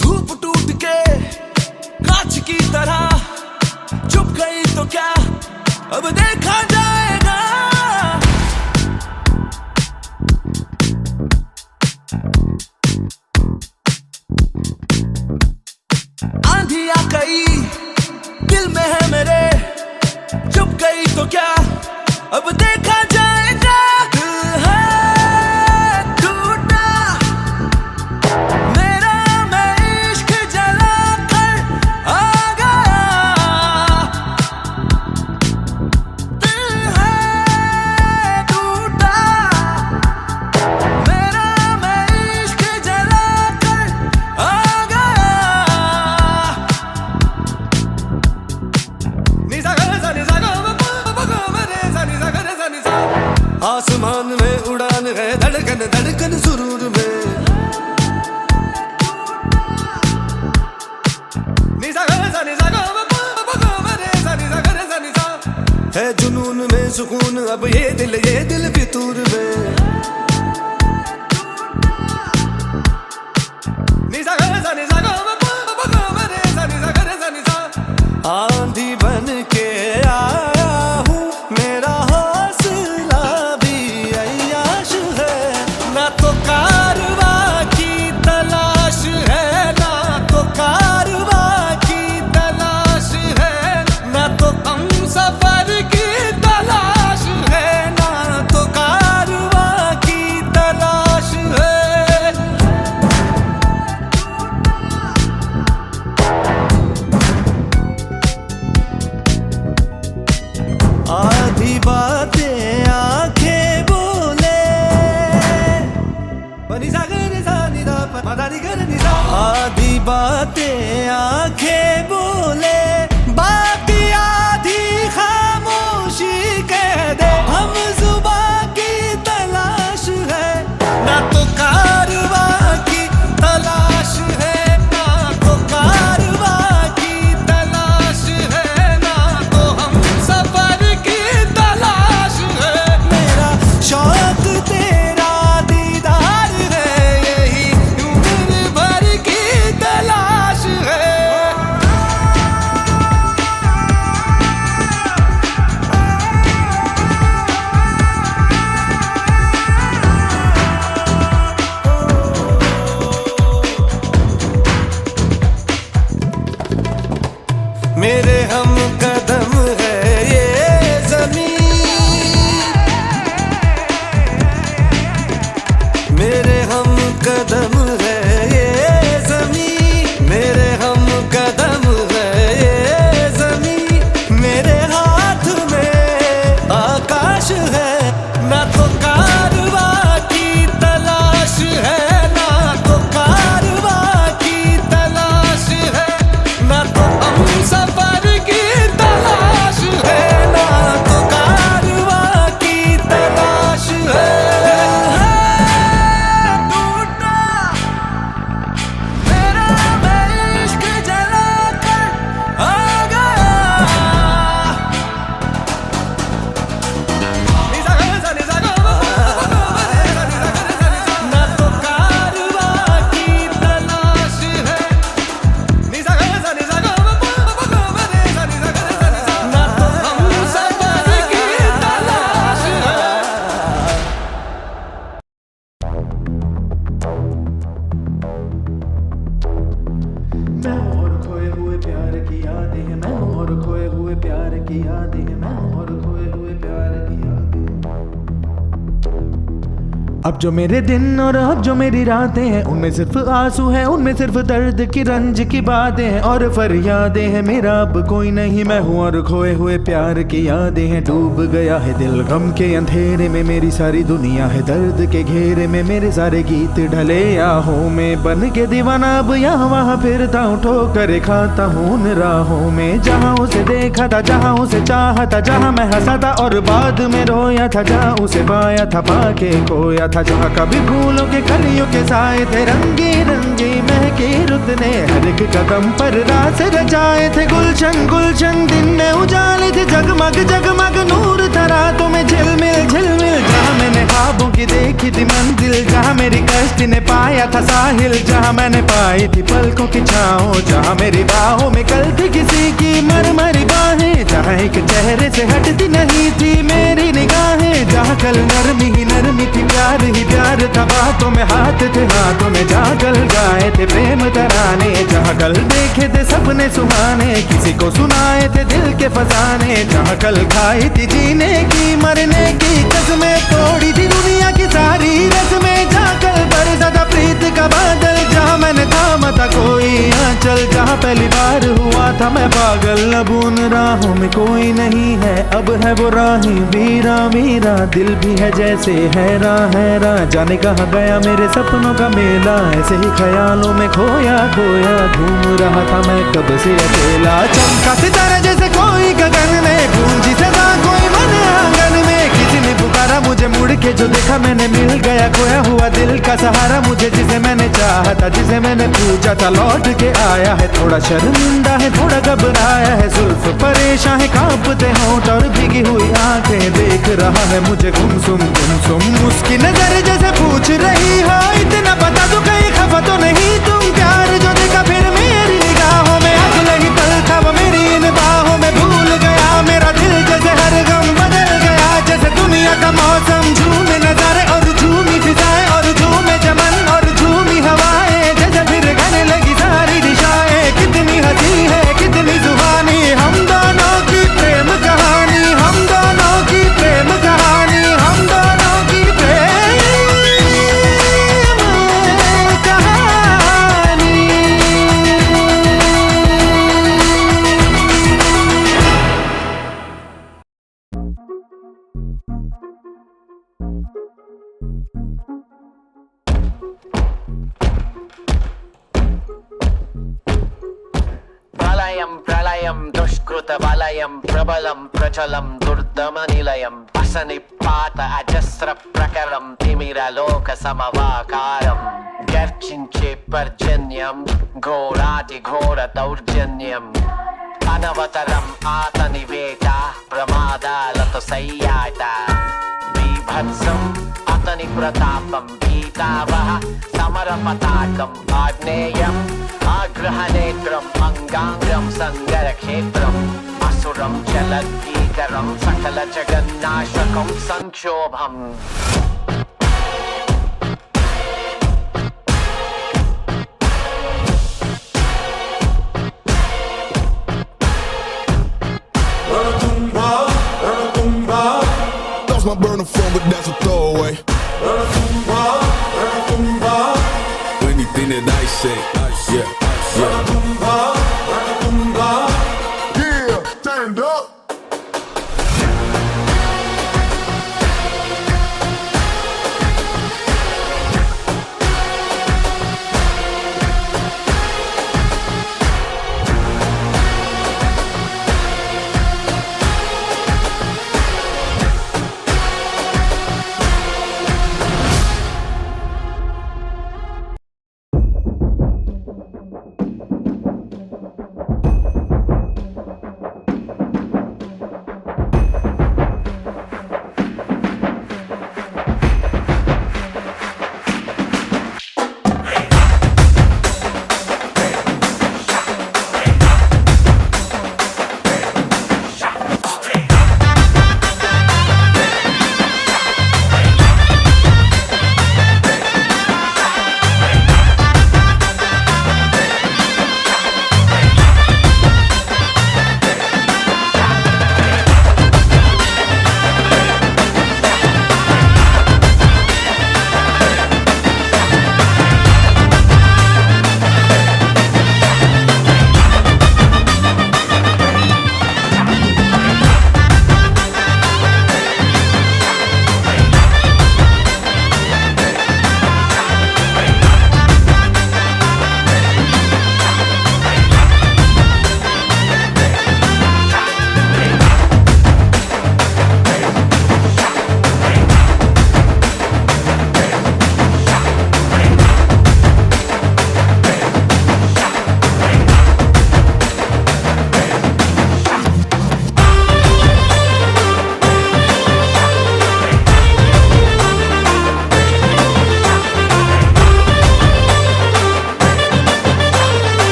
धूप टूट के कांच की तरह चुप गई तो क्या अब देखा जाएगा। आंधी आ गई दिल में है मेरे, चुप गई तो क्या अब देखा जाएगा। दिल है टूटा मेरा, मैं इश्क जला कर आ गया। दिल है टूटा मेरा, मैं इश्क जला कर आ गया। निसा गा सा निसा गा मा गा मा रे सा निसा गा रे सा निसा। आसमान में उड़ान है, धड़कन धड़कन सुरूर में। निसा गा सा निसा गा मा गा मा रे सा निसा गा रे सा निसा। है जुनून में सुकून अब ये दिल फितूर में। निसा गा सा निसा गा मा गा मा रे सा निसा गा रे सा निसा। आंधी बन के आया हूँ, मेरा हौसला भी अय्याश है। ना तो कारवा की तलाश है, ना तो कारवा की तलाश है, ना तो हम सफर की तलाश है, ना तो कारवा की तलाश है। आधी बातें आंखें बोले, निसा गा रे सा नि धा प मा धा नि गा रे नि सा। आधी बातें आंखें बोले, बाकी आधी खामोशी कह दे। हम जुबां की तलाश है, ना तो कारवा की तलाश है, ना तो कारवा की तलाश है, ना तो हम सफर की तलाश है। मेरा शौक तेरा दीदार है, यही उम्र भर की तलाश है। मेरे हम कदम है ये ज़मीन, मेरे हम कदम है ये ज़मीन, मेरे हम कदम है ये ज़मीन। मेरे हाथ में आकाश है, ना तो कारवा की तलाश है, ना तो कारवा की तलाश है, ना तो हम सफर की तलाश है, ना तो कारवा की तलाश है। टूटा मेरा, मैं इश्क जला कर आ गया। निसा गा सा निसा गा मा गा रे सा निसा गा रे सा निसा। ना तो कारवा की तलाश है, निसा गा सा निसा गा मा गा मा रे सा निसा गा रे सा निसा। ना तो हम सफर की तलाश है। मैं और खोए हुए प्यार की यादें हैं, मैं और खोए हुए प्यार की यादें हैं, मैं और खोए हुए प्यार की यादें हैं। अब जो मेरे दिन और अब जो मेरी रातें हैं, उनमें सिर्फ आंसू हैं, उनमें सिर्फ दर्द की रंज की बातें हैं और फरियादें हैं। मेरा अब कोई नहीं, मैं हूँ और खोए हुए प्यार की यादें हैं। डूब गया है दिल गम के अंधेरे में, मेरी सारी दुनिया है दर्द के घेरे में। मेरे सारे गीत ढले आहों में, बन के दीवाना अब यहाँ वहाँ फिरता हूँ, ठोकर खाता हूँ उन राहों में। जहाँ उसे देखा था, जहाँ उसे चाहा था, जहाँ मैं हंसा था और बाद में रोया था, जहाँ उसे पाया था पाके खोया था, जहाँ कभी फूलों के कलियों के साए थे, रंगी रंगी महकी रुत ने हर एक कदम पर रास रचाए थे। गुलशन गुलशन दिन में उजाले थे, जगमग जगमग नूर था रातों में झिल किसी ने पाया था साहिल जहाँ मैंने पाई थी पलकों की छाँव, जहाँ मेरी बाहों में कल थी किसी की मरमरी बाहें, जहाँ एक चेहरे से हटती नहीं थी मेरी निगाहें, जहाँ कल नरमी ही नरमी थी प्यार ही प्यार था, बातों में हाथ थे हाथों में, जहाँ कल गाए थे प्रेम तराने, जहाँ कल देखे थे सपने सुहाने, किसी को सुनाए थे दिल के फसाने, जहाँ कल खाई थी जीने की मरने की कसमें, तोड़ी थी दुनिया की सारी रस्में, जहाँ कल बरसा था प्रीत का बादल, जहाँ मैंने थामा था कोई आंचल, जहाँ पहली बार हुआ था मैं पागल, अब उन राहों में कोई नहीं है, अब है वो राही वीरा वीरा, दिल भी है जैसे हैरा हैरा, जाने कहाँ गया मेरे सपनों का मेला, ऐसे ही ख्यालों में खोया खोया घूम रहा था मैं कब से अकेला, चमका सितारा जैसे कोई गगन में, गूंजी सदा कोई मन आंगन में, किसी ने पुकारा मुझे मुड़ के जो देखा मैंने, मिल गया खोया हुआ दिल का सहारा मुझे, जिसे मैंने चाहा था जिसे मैंने पूछा था लौट के आया है, थोड़ा शर्मिंदा है थोड़ा घबराया है, जुल्फ परेशान है कांपते होंठ और भीगी हुई आंखें, देख रहा है मुझे गुमसुम उसकी नजर जैसे पूछ रही हो इतना बता दो कहीं खफा तो नहीं तुम, प्यार जो देखा फिर मेरी निगाहों में, अगले ही पल था वो मेरी इन बाहों में, भूल गया मेरा दिल जैसे हर गम बदल गया, जैसे दुनिया का मौसम झूमे नजारे और झूमी फिजाएं और झूमे चमन और झूमी हवाएं, जैसे फिर गाने लगी सारी दिशाएं, कितनी हंसी है कितनी जुबानी, हम दोनों की प्रेम कहानी, हम दोनों की प्रेम कहानी, हम दोनों की प्रेम कहानी। प्रलयं प्रलयं दुष्कृतवलयं प्रबलं प्रचलं दुर्दमनिलयं असनिपात अजस्र प्रकरं तिमिरलोकसमवाकारं गर्जिंचे पर्जन्यं घोरातिघोर दौर्जन्यम् अनवतरम् आतनिवेता प्रमादालतुसय्याता बीभत्सम् अतनि प्रतापं भीतावः समरपताकम् आग्नेयम् आग्रहनेत्रम् अंगांगं संगरक्षेत्रम् असुरं जलद्भीकरं सकलजगन्नाशकं संक्षोभम् Lost my burner phone, but that's a throwaway. Anything that I say, yeah.